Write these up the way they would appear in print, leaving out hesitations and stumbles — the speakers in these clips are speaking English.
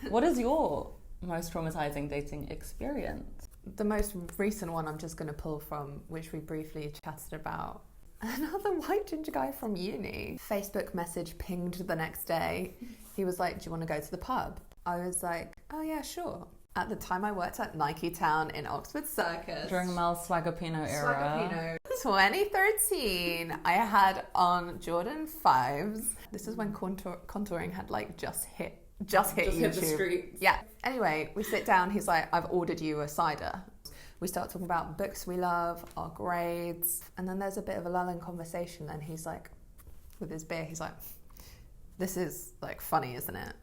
What is your most traumatizing dating experience? The most recent one I'm just going to pull from, which we briefly chatted about. Another white ginger guy from uni. Facebook message pinged the next day. He was like, do you want to go to the pub? I was like, oh yeah, sure. At the time I worked at Nike Town in Oxford Circus. During Mel's Swagopino era. 2013. I had on Jordan 5s. This is when contouring had like just hit YouTube. Hit the streets. Yeah. Anyway, we sit down. He's like, I've ordered you a cider. We start talking about books we love, our grades. And then there's a bit of a lull in conversation. And he's like, with his beer, he's like, this is like funny, isn't it?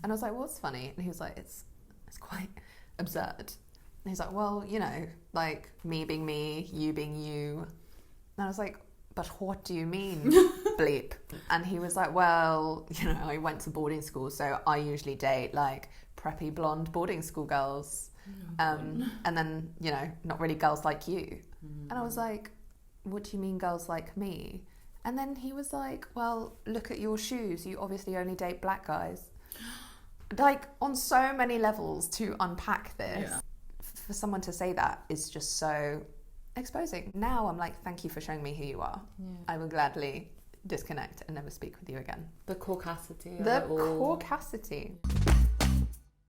And I was like, what's funny? And he was like, it's quite absurd. And he's like, well, you know, like me being me, you being you. And I was like, but what do you mean, bleep? And he was like, well, you know, I went to boarding school, so I usually date like preppy blonde boarding school girls. And then, you know, not really girls like you. And I was like, what do you mean girls like me? And then he was like, well, look at your shoes. You obviously only date black guys. Like, on so many levels to unpack this. Yeah. For someone to say that is just so exposing. Now I'm like, thank you for showing me who you are. Yeah. I will gladly disconnect and never speak with you again. The caucasity. The caucasity.